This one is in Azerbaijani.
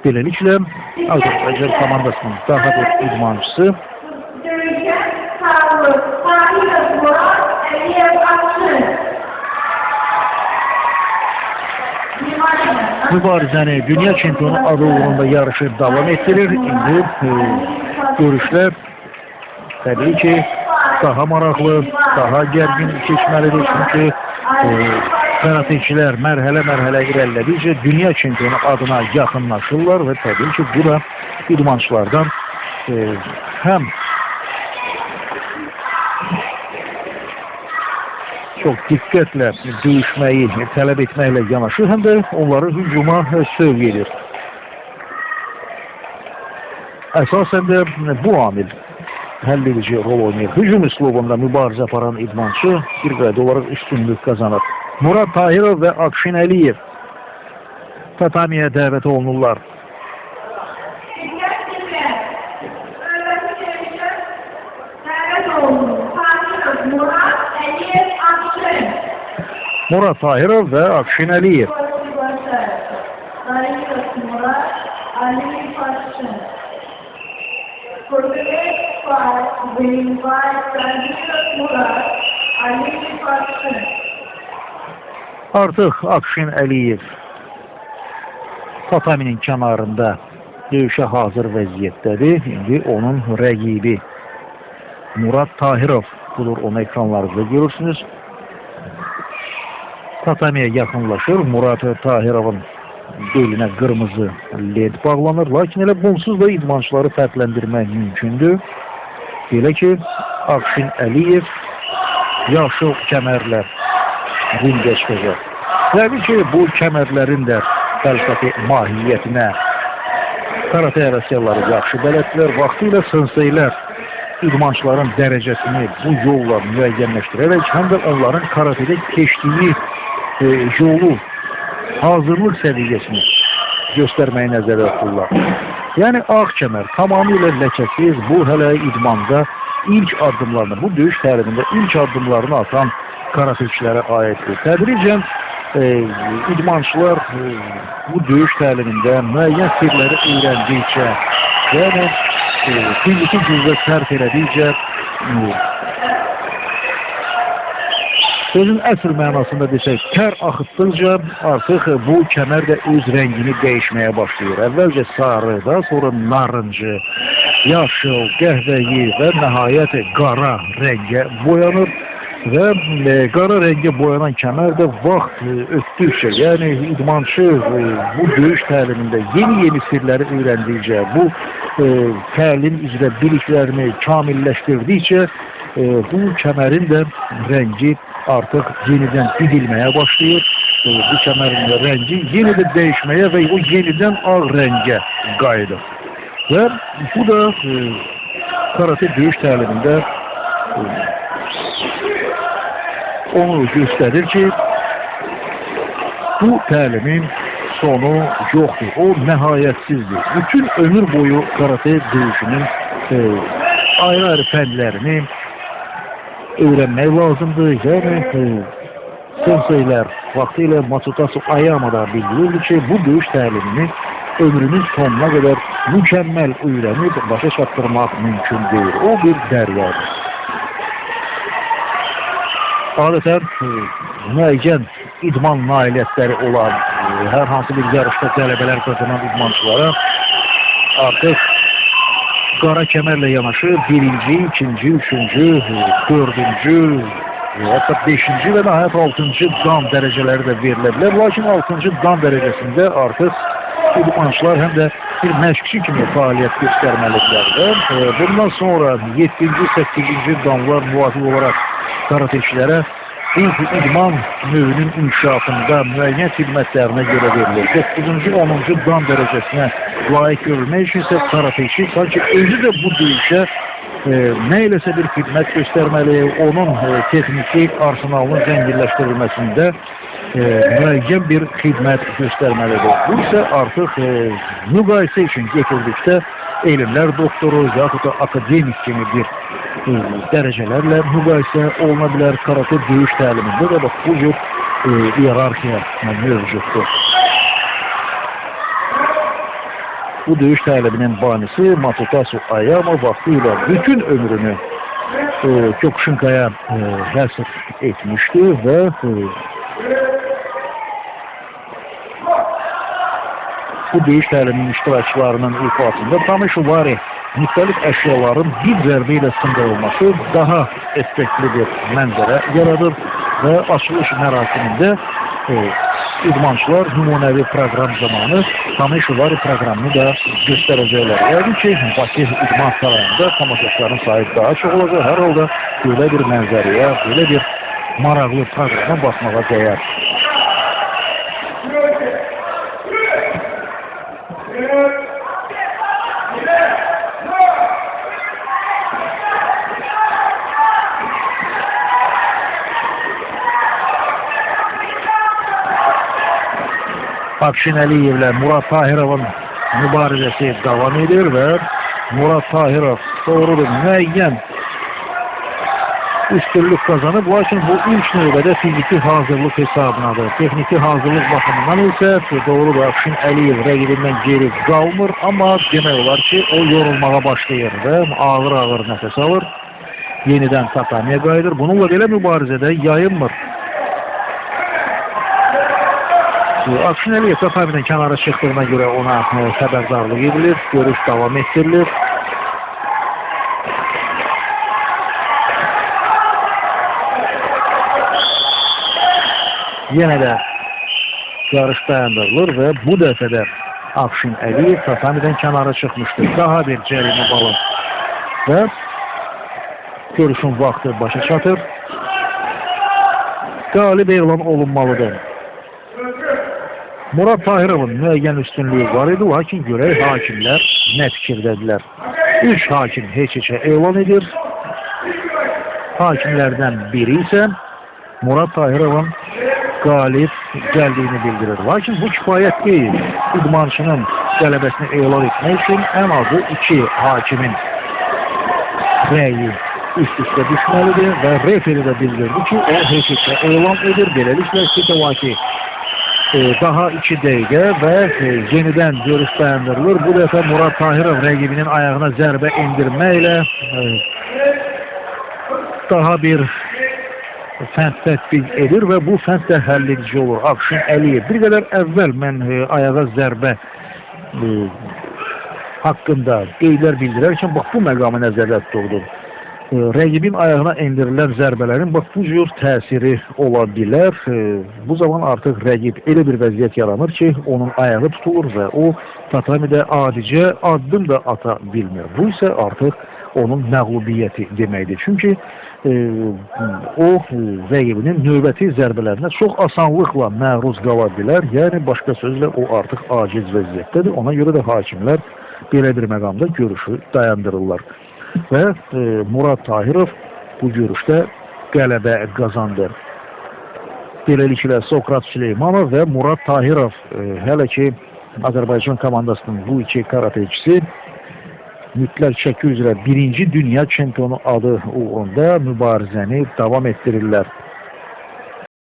Beləliklə, Azərbaycan komandasının daha bir idmançısı mübarizəni dünya çempionu adı uğrunda yarışı davam etdirir. İndi görüşlər təbii ki, daha maraqlı, daha gərgin keçməlidir. Çünki karateçilər mərhələ irəlilədikcə dünya çempionu adına yaxınlaşırlar və təbii ki, bu da idmançılardan həm çox diqqətlə döyüşməyi tələb etməklə yanaşı, həm də onları hücuma sövq edir. Əsasən də bu amil həll edici rol oynayır. Hücum üslubunda mübarizə aparan idmançı bir qədər olaraq üstünlük qazanır. Murad Tahirov və Akşin Əliyev tatamiyə dəvət olunurlar. Murad Tahirov və Akşin Əliyev. Artıq Akşin Əliyev tataminin kənarında döyüşə hazır vəziyyətdədir. İndi onun rəqibi Murad Tahirov budur, onu ekranlarınızda görürsünüz. Tatamiyə yaxınlaşır. Murad Tahirovun belinə qırmızı led bağlanır. Lakin elə bunsuz da idmançıları fərqləndirmək mümkündür. Belə ki, Akşin Əliyev yaşıl kəmərlə ringə çıxacaq. Təbii ki, bu kəmərlərin də fəlsəfi mahiyyətinə karate həvəskarları yaxşı bələdlər. Vaxtilə senseylər idmançıların dərəcəsini bu yolla müəyyənləşdirərək, həm də onların karatedə keçdiyi yolu, hazırlıq səviyyəsini göstərməyi nəzərə tuturlar. Yəni, ağ kəmər tamamilə ləkəsiz, bu hələ idmanda ilk addımlarını, bu döyüş təlimində ilk addımlarını atan karateçilərə aiddir. Tədricən idmançılar bu döyüş təlimində müəyyən sirləri öyrəndikcə, yəni fiziki güclə sərf elədikcə, sözün əsl mənasında desək, tər axıtdıqca artıq bu kəmər də öz rəngini dəyişməyə başlayır. Əvvəlcə sarı, daha sonra narıncı, yaşıl, qəhvəyi və nəhayət qara rəngə boyanır. Və qara rəngə boyanan kəmər də vaxt ötdükcə, yəni idmançı bu döyüş təlimində yeni sirləri öyrəndikcə, bu təlim üzrə biliklərini kamilləşdirdikcə, bu kəmərin də rəngi artıq yenidən didilməyə başlayır. Bu kəmərin də rəngi yenidən dəyişməyə və o yenidən ağ rəngə qayıdır. Və bu da karate döyüş təlimində onu göstərir ki, bu təlimin sonu yoxdur, o nəhayətsizdir. Bütün ömür boyu karate döyüşünün ayrı-ayrı fəndlərini öyrənmək lazımdır. Yəni, senseylər vaxtilə Matsutatsu Ayamada bildirirdi ki, bu döyüş təlimini ömrünün sonuna qədər mükəmməl öyrənib, başa çatdırmaq mümkün deyil. O bir dəryadır. Adətən müəyyən idman nailiyyətləri olan hər hansı bir yarışda qələbələr qazanan idmançılara artıq qara kəmərlə yanaşı birinci, ikinci, üçüncü, dördüncü, hətta beşinci və nəhayət altıncı dan dərəcələri də verilə bilər. Lakin altıncı dan dərəcəsində artıq idmançılar həm də bir məşqçi kimi fəaliyyət göstərməlidirlər. Bundan sonra 7-ci, 8-ci danlar müvafiq olaraq karateçilərə bu idman növünün inkişafında müəyyən xidmətlərinə görə verilir. 9-cu, 10-cu dan dərəcəsinə layiq görülmək üçün isə karateçi sanki özü də bu döyüşə nə eləsə bir xidmət göstərməli, onun texniki arsenalının zənginləşdirilməsində müəyyən bir xidmət göstərməlidir. Bu isə artıq müqayisə üçün getirdikdə elmlər doktoru, yaxud da akademik kimi bir dərəcələrlə müqayisə oluna bilər. Karate döyüş təlimində də bu cür hiyerarxiya mövcuddur. Bu döyüş təliminin banisi Masutasu Ayama vaxtıyla bütün ömrünü Kyokushinkaya həsr etmişdi və bu döyüş təliminin iştirakçılarının ifasında Tameshivari müxtəlif əşyaların bir zərbə ilə sındırılması daha effektli bir mənzərə yaradır və açılış mərasimində idmançılar nümunəvi proqram zamanı Tameshivari proqramını da göstərəcəklər. Yəni ki, Bakı İdman Sarayında tamaşaçıların sayı daha çox olacaq. Hər halda belə bir mənzərəyə, belə bir maraqlı proqrama baxmağa dəyər. Afşin Əliyevlə Murad Tahirovun mübarizəsi davam edir və Murad Tahirov doğrudur müəyyən üstünlük kazanıb, lakin bu ilk növbədə fiziki hazırlıq hesabınadır. Texniki hazırlıq baxımından isə doğrudur Afşin Əliyev rəqibindən geri qalmır, amma demək olar ki, o yorulmağa başlayır və ağır-ağır nəfəs alır, yenidən tatamiyə qayıdır. Bununla belə mübarizədə yayınmır. Afşin Əliyev tatamidən kənara çıxdığına görə ona xəbərdarlıq edilir, görüş davam etdirilir. Yenə də yarış dayandırılır və bu dəfə də Afşin Əliyev tatamidən kənara çıxmışdır. Daha bir cərimə balı və görüşün vaxtı başa çatır. Qalib elan olunmalıdır. Murad Tahirovun müəyyən üstünlüyü var idi, lakin görək hakimlər nə fikirdədirlər. 3 hakim heç-heçə elan edir. Hakimlərdən biri isə Murad Tahirovun qalib gəldiyini bildirir. Lakin bu kifayət deyil. İdmançının qələbəsini elan etmək üçün ən azı 2 hakimin rəyi üst-üstə düşməlidir və referi də bildirdi ki, o heç-heçə elan edir. Beləliklə Sitavaki daha 2 dəqiqə və yenidən görüş dayandırılır. Bu dəfə Murad Tahirov rəqibinin ayağına zərbə indirməklə daha bir fənd tətbiq edir və bu fənd də həll edici olur. Afşin Əliyev bir qədər əvvəl mən ayağa zərbə haqqında qeydlər bildirərkən bax bu məqamı nəzərdə tuturdum. Rəqibin ayağına endirilən zərbələrin bax bu cür təsiri ola bilər. Bu zaman artıq rəqib elə bir vəziyyət yaranır ki, onun ayağı tutulur və o tatamidə adicə addım da ata bilmir. Bu isə artıq onun məğlubiyyəti deməkdir. Çünki o rəqibinin növbəti zərbələrinə çox asanlıqla məruz qala bilər. Yəni başqa sözlə o artıq aciz vəziyyətdədir. Ona görə də hakimlər belə bir məqamda görüşü dayandırırlar. Və Murad Tahirov bu görüşdə qələbə qazandı. Beləliklə Sokrat Süleymanov və Murad Tahirov hələ ki Azərbaycan komandasının bu 2 karateçisi mütləq çəki üzrə 1-ci dünya çempionu adı uğrunda mübarizəni davam etdirirlər.